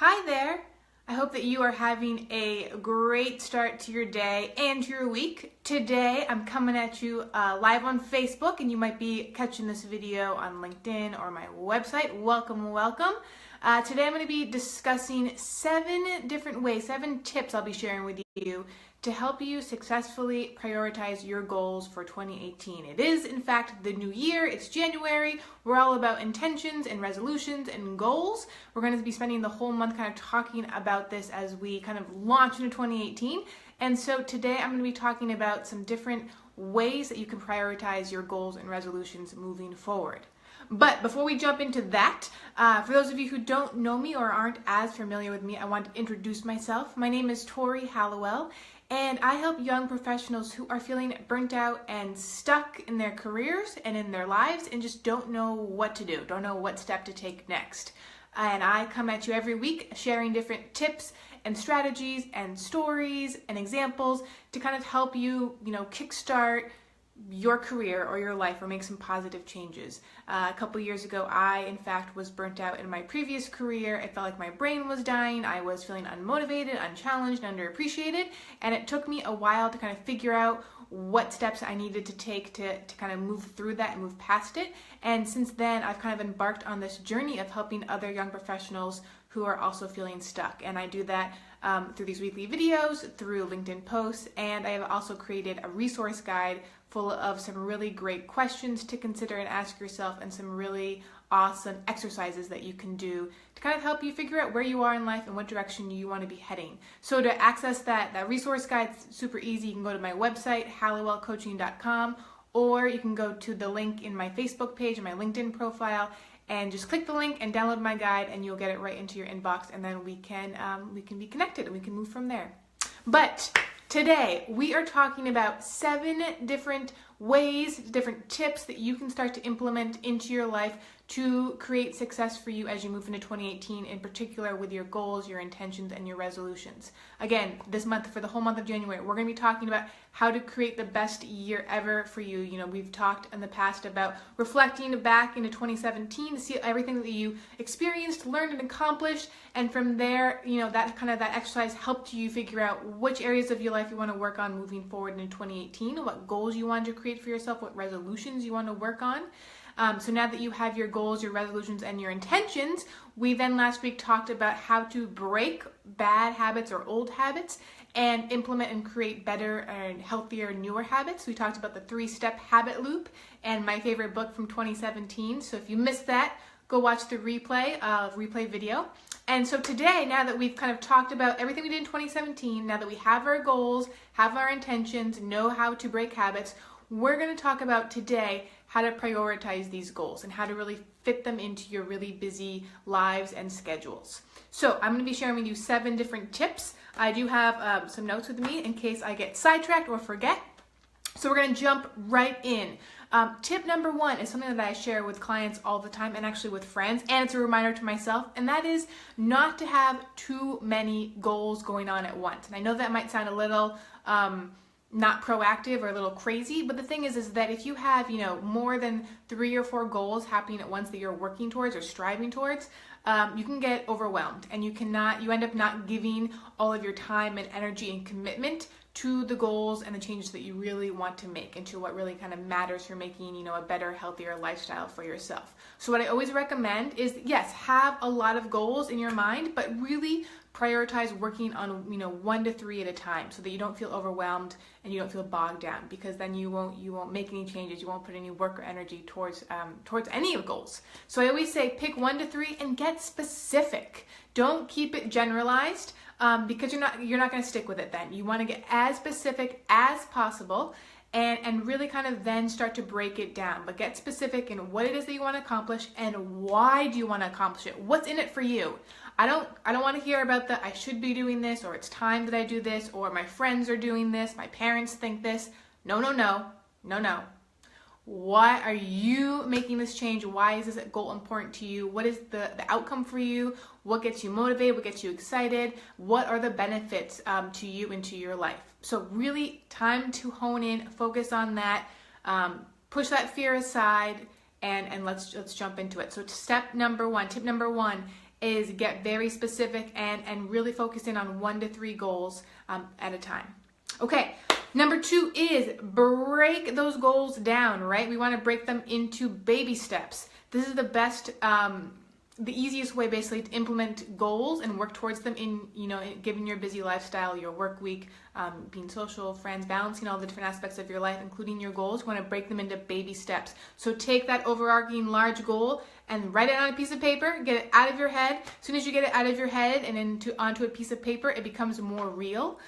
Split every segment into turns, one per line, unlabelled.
Hi there! I hope that you are having a great start to your day and to your week. Today I'm coming at you live on Facebook, and you might be catching this video on LinkedIn or my website. Welcome, welcome. Today I'm going to be discussing 7 different ways, 7 tips I'll be sharing with you to help you successfully prioritize your goals for 2018. It is, in fact, the new year. It's January. We're all about intentions and resolutions and goals. We're going to be spending the whole month kind of talking about this as we kind of launch into 2018. And so today I'm going to be talking about some different ways that you can prioritize your goals and resolutions moving forward. But before we jump into that, for those of you who don't know me or aren't as familiar with me, I want to introduce myself. My name is Tori Hallowell, and I help young professionals who are feeling burnt out and stuck in their careers and in their lives and just don't know what to do, don't know what step to take next. And I come at you every week sharing different tips and strategies and stories and examples to kind of help you, kickstart your career or your life or make some positive changes. A couple years ago, I, in fact, was burnt out in my previous career. I felt like my brain was dying. I was feeling unmotivated, unchallenged, underappreciated, and it took me a while to kind of figure out what steps I needed to take to kind of move through that and move past it. And since then, I've kind of embarked on this journey of helping other young professionals who are also feeling stuck. And I do that through these weekly videos, through LinkedIn posts, and I have also created a resource guide full of some really great questions to consider and ask yourself, and some really awesome exercises that you can do to kind of help you figure out where you are in life and what direction you want to be heading. So to access that resource guide, it's super easy. You can go to my website, hallowellcoaching.com, or you can go to the link in my Facebook page and my LinkedIn profile and just click the link and download my guide, and you'll get it right into your inbox, and then we can be connected and we can move from there. But today we are talking about 7 different ways, different tips that you can start to implement into your life to create success for you as you move into 2018, in particular with your goals, your intentions, and your resolutions. Again, this month, for the whole month of January, we're going to be talking about how to create the best year ever for you. We've talked in the past about reflecting back into 2017 to see everything that you experienced, learned, and accomplished, and from there, that exercise helped you figure out which areas of your life you want to work on moving forward in 2018, what goals you want to create for yourself, what resolutions you want to work on. So now that you have your goals, your resolutions, and your intentions, we then last week talked about how to break bad habits or old habits and implement and create better and healthier, newer habits. We talked about the 3-step habit loop and my favorite book from 2017. So if you missed that, go watch the replay video. And so today, now that we've kind of talked about everything we did in 2017, now that we have our goals, have our intentions, know how to break habits, we're going to talk about today how to prioritize these goals and how to really fit them into your really busy lives and schedules. So I'm going to be sharing with you 7 different tips. I do have some notes with me in case I get sidetracked or forget. So we're going to jump right in. Tip number 1 is something that I share with clients all the time, and actually with friends, and it's a reminder to myself, and that is not to have too many goals going on at once. And I know that might sound a little not proactive or a little crazy, but the thing is that if you have, more than 3 or 4 goals happening at once that you're working towards or striving towards, you can get overwhelmed, and you end up not giving all of your time and energy and commitment to the goals and the changes that you really want to make, and to what really kind of matters for making, a better, healthier lifestyle for yourself. So what I always recommend is, yes, have a lot of goals in your mind, but really prioritize working on 1 to 3 at a time, so that you don't feel overwhelmed and you don't feel bogged down, because then you won't make any changes, you won't put any work or energy towards any of the goals. So I always say pick 1 to 3 and get specific. Don't keep it generalized, because you're not going to stick with it then. You want to get as specific as possible and really kind of then start to break it down. But get specific in what it is that you want to accomplish and why do you want to accomplish it. What's in it for you? I don't want to hear about I should be doing this, or it's time that I do this, or my friends are doing this, my parents think this. No. Why are you making this change? Why is this goal important to you? What is the outcome for you? What gets you motivated? What gets you excited? What are the benefits to you and to your life? So really time to hone in, focus on that, push that fear aside, and let's jump into it. So tip number one is get very specific and really focus in on 1 to 3 goals at a time. Okay, number 2 is break those goals down, right? We want to break them into baby steps. This is the best, the easiest way basically to implement goals and work towards them in, given your busy lifestyle, your work week, being social, friends, balancing all the different aspects of your life, including your goals. You want to break them into baby steps. So take that overarching large goal and write it on a piece of paper, get it out of your head. As soon as you get it out of your head and onto a piece of paper, it becomes more real.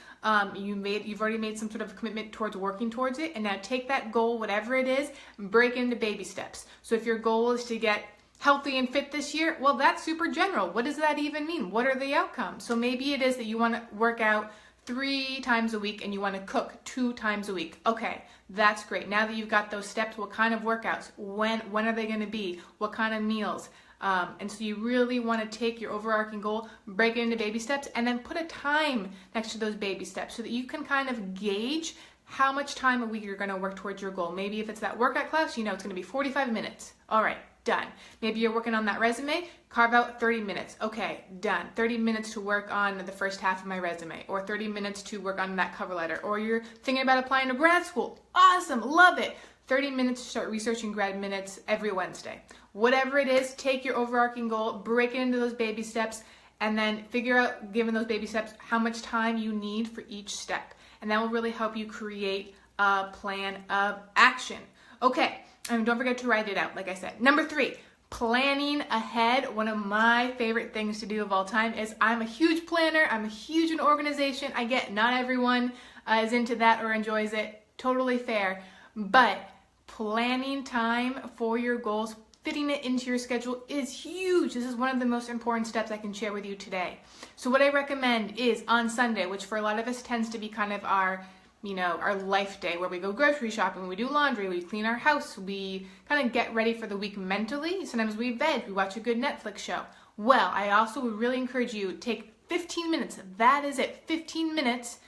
You've already made some sort of commitment towards working towards it, and now take that goal, whatever it is, break it into baby steps. So if your goal is to get healthy and fit this year, well, that's super general. What does that even mean? What are the outcomes? So maybe it is that you want to work out 3 times a week and you want to cook 2 times a week. Okay, that's great. Now that you've got those steps, what kind of workouts? When are they going to be? What kind of meals? And so you really want to take your overarching goal, break it into baby steps, and then put a time next to those baby steps so that you can kind of gauge how much time a week you're going to work towards your goal. Maybe if it's that workout class, it's going to be 45 minutes. All right, done. Maybe you're working on that resume, carve out 30 minutes. Okay, done. 30 minutes to work on the first half of my resume, or 30 minutes to work on that cover letter, or you're thinking about applying to grad school. Awesome, love it. 30 minutes to start researching grad minutes every Wednesday. Whatever it is, take your overarching goal, break it into those baby steps, and then figure out, given those baby steps, how much time you need for each step. And that will really help you create a plan of action. Okay, and don't forget to write it out, like I said. Number 3, planning ahead. One of my favorite things to do of all time is I'm a huge planner. I'm a huge in organization. I get not everyone is into that or enjoys it. Totally fair. But planning time for your goals, fitting it into your schedule is huge. This is one of the most important steps I can share with you today. So what I recommend is on Sunday, which for a lot of us tends to be kind of our life day, where we go grocery shopping, we do laundry, we clean our house, we kind of get ready for the week mentally. Sometimes we veg, we watch a good Netflix show. Well, I also would really encourage you to take 15 minutes. That is it, 15 minutes,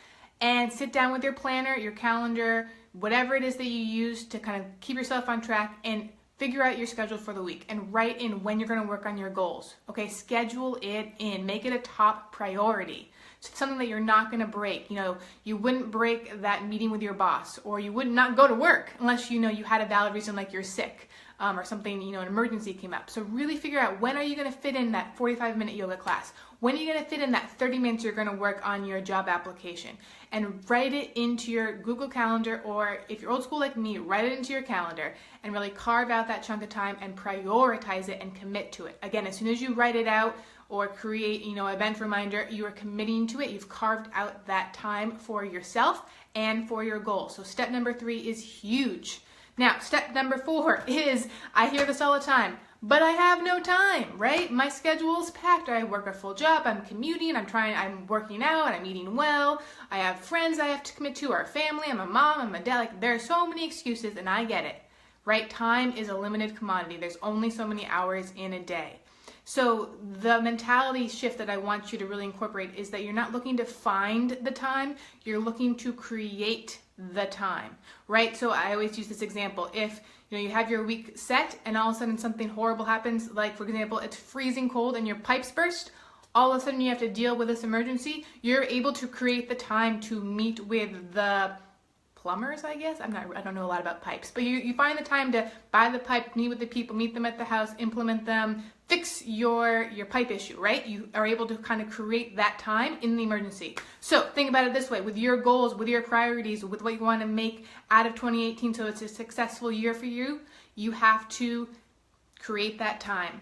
and sit down with your planner, your calendar, whatever it is that you use to kind of keep yourself on track, and figure out your schedule for the week and write in when you're going to work on your goals. Okay, schedule it in. Make it a top priority. So it's something that you're not going to break. You wouldn't break that meeting with your boss, or you would not go to work unless you had a valid reason, like you're sick or something, an emergency came up. So really figure out, when are you going to fit in that 45-minute yoga class? When are you going to fit in that 30 minutes you're going to work on your job application? And write it into your Google Calendar, or if you're old school like me, write it into your calendar and really carve out that chunk of time and prioritize it and commit to it. Again, as soon as you write it out or create, event reminder, you are committing to it. You've carved out that time for yourself and for your goal. So step number 3 is huge. Now, step number 4 is, I hear this all the time, but I have no time, right? My schedule is packed. I work a full job. I'm commuting. I'm working out. I'm eating well. I have friends I have to commit to, or family. I'm a mom. I'm a dad. Like, there are so many excuses, and I get it, right? Time is a limited commodity. There's only so many hours in a day. So the mentality shift that I want you to really incorporate is that you're not looking to find the time. You're looking to create the time, right? So I always use this example. If you have your week set and all of a sudden something horrible happens, like for example, it's freezing cold and your pipes burst, all of a sudden you have to deal with this emergency, you're able to create the time to meet with the plumbers, I guess. I don't know a lot about pipes, but you find the time to buy the pipe, meet with the people, meet them at the house, implement them, fix your pipe issue, right? You are able to kind of create that time in the emergency. So think about it this way, with your goals, with your priorities, with what you want to make out of 2018 so it's a successful year for you, you have to create that time.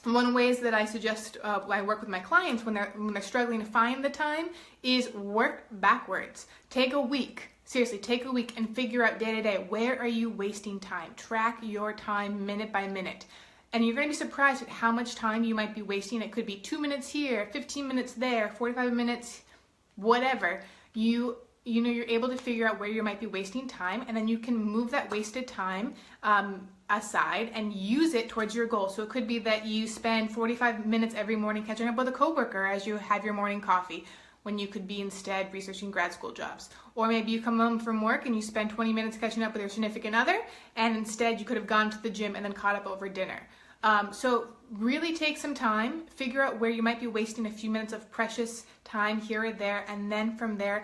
One of the ways that I suggest I work with my clients when they're struggling to find the time is work backwards. Take a week. Seriously, take a week and figure out day to day, where are you wasting time? Track your time minute by minute. And you're going to be surprised at how much time you might be wasting. It could be 2 minutes here, 15 minutes there, 45 minutes, whatever. You're able to figure out where you might be wasting time, and then you can move that wasted time aside and use it towards your goal. So it could be that you spend 45 minutes every morning catching up with a coworker as you have your morning coffee, when you could be instead researching grad school jobs. Or maybe you come home from work and you spend 20 minutes catching up with your significant other, and instead you could have gone to the gym and then caught up over dinner. So really take some time, figure out where you might be wasting a few minutes of precious time here or there, and then from there,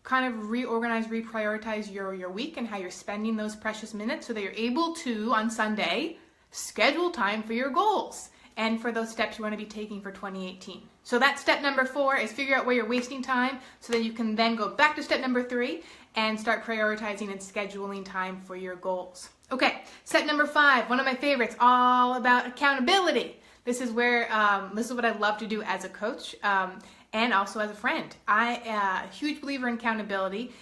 kind of reorganize, reprioritize your week and how you're spending those precious minutes so that you're able to, on Sunday, schedule time for your goals and for those steps you want to be taking for 2018. So that's step number 4, is figure out where you're wasting time so that you can then go back to step number 3 and start prioritizing and scheduling time for your goals. Okay, step number 5, one of my favorites, all about accountability. This is where, this is what I love to do as a coach and also as a friend. I am a huge believer in accountability.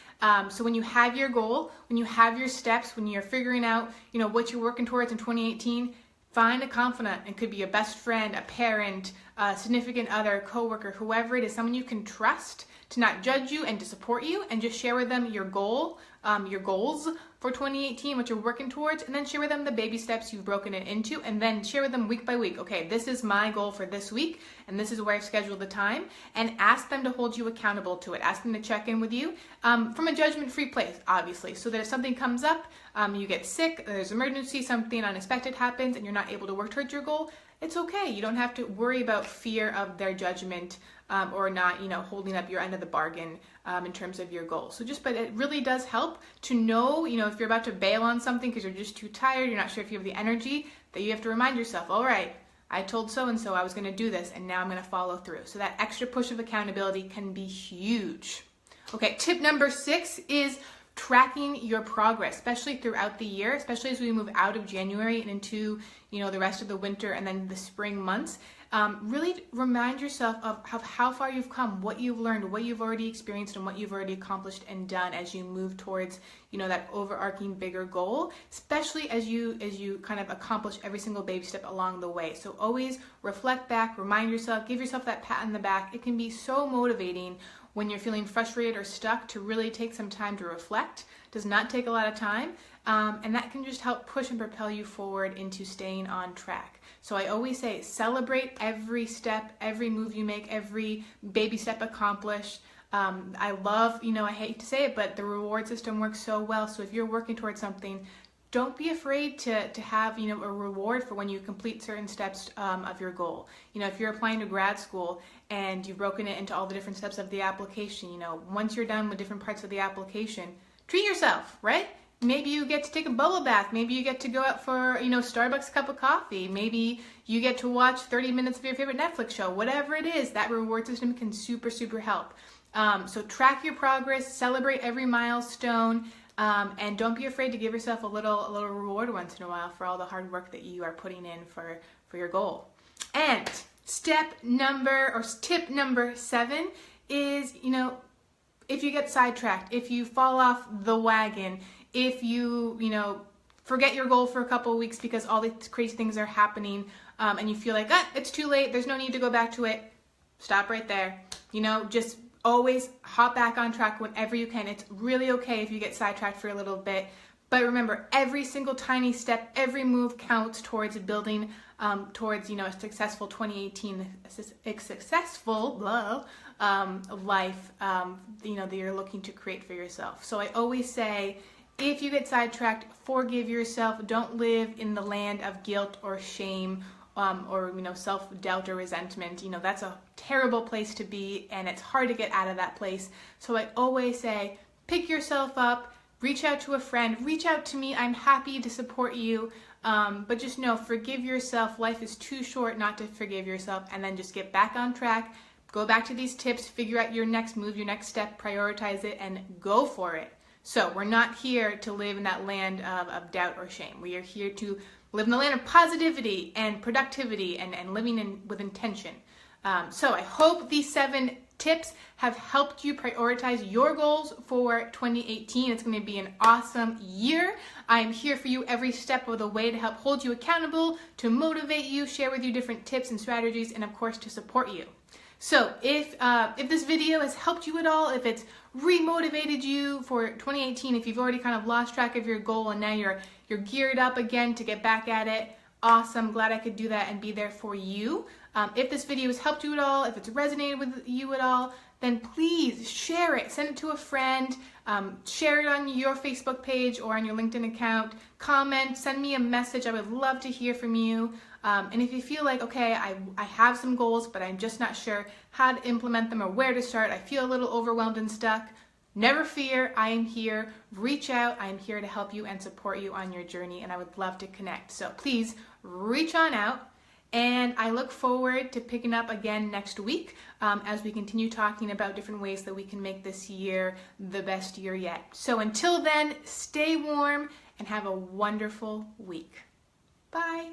So when you have your goal, when you have your steps, when you're figuring out, what you're working towards in 2018, find a confidant. It could be a best friend, a parent, a significant other, coworker, whoever it is, someone you can trust to not judge you and to support you, and just share with them your goals for 2018, what you're working towards, and then share with them the baby steps you've broken it into, and then share with them week by week. Okay, this is my goal for this week, and this is where I've scheduled the time, and ask them to hold you accountable to it. Ask them to check in with you from a judgment-free place, obviously, so that if something comes up, you get sick, there's emergency, something unexpected happens, and you're not able to work towards your goal, it's okay. You don't have to worry about fear of their judgment or not, holding up your end of the bargain in terms of your goals. So but it really does help to know, if you're about to bail on something because you're just too tired, you're not sure if you have the energy, that you have to remind yourself, all right, I told so-and-so I was going to do this, and now I'm going to follow through. So that extra push of accountability can be huge. Okay, tip number 6 is tracking your progress, especially throughout the year, especially as we move out of January and into, the rest of the winter and then the spring months. Really remind yourself of how far you've come, what you've learned, what you've already experienced, and what you've already accomplished and done as you move towards, that overarching bigger goal, especially as you kind of accomplish every single baby step along the way. So always reflect back, remind yourself, give yourself that pat on the back. It can be so motivating when you're feeling frustrated or stuck to really take some time to reflect. It does not take a lot of time, and that can just help push and propel you forward into staying on track. So I always say, celebrate every step, every move you make, every baby step accomplished. I love, I hate to say it, but the reward system works so well. So if you're working towards something, don't be afraid to have, a reward for when you complete certain steps of your goal. If you're applying to grad school and you've broken it into all the different steps of the application, once you're done with different parts of the application, treat yourself, right? Maybe you get to take a bubble bath. Maybe you get to go out for, Starbucks cup of coffee. Maybe you get to watch 30 minutes of your favorite Netflix show. Whatever it is, that reward system can super, super help. So track your progress, celebrate every milestone, and don't be afraid to give yourself a little reward once in a while for all the hard work that you are putting in for your goal. And tip number 7 is, if you get sidetracked, if you fall off the wagon, if you, forget your goal for a couple of weeks because all these crazy things are happening, and you feel like, it's too late, there's no need to go back to it, stop right there. Just always hop back on track whenever you can. It's really okay if you get sidetracked for a little bit, but remember, every single tiny step, every move counts towards building towards, a successful 2018, a successful life, that you're looking to create for yourself. So I always say, if you get sidetracked, forgive yourself. Don't live in the land of guilt or shame, or self-doubt or resentment. That's a terrible place to be, and it's hard to get out of that place. So I always say, pick yourself up, reach out to a friend, reach out to me. I'm happy to support you, but just know, forgive yourself. Life is too short not to forgive yourself, and then just get back on track. Go back to these tips, figure out your next move, your next step, prioritize it, and go for it. So we're not here to live in that land of doubt or shame. We are here to live in the land of positivity and productivity and living with intention. So I hope these 7 tips have helped you prioritize your goals for 2018. It's going to be an awesome year. I'm here for you every step of the way to help hold you accountable, to motivate you, share with you different tips and strategies, and of course to support you. So if this video has helped you at all, if it's remotivated you for 2018, if you've already kind of lost track of your goal and now you're geared up again to get back at it, awesome. Glad I could do that and be there for you. If this video has helped you at all, if it's resonated with you at all, then please share it. Send it to a friend. Share it on your Facebook page or on your LinkedIn account. Comment. Send me a message. I would love to hear from you. And if you feel like, okay, I have some goals, but I'm just not sure how to implement them or where to start, I feel a little overwhelmed and stuck, never fear, I am here. Reach out. I am here to help you and support you on your journey, and I would love to connect. So please reach on out, and I look forward to picking up again next week as we continue talking about different ways that we can make this year the best year yet. So until then, stay warm and have a wonderful week. Bye.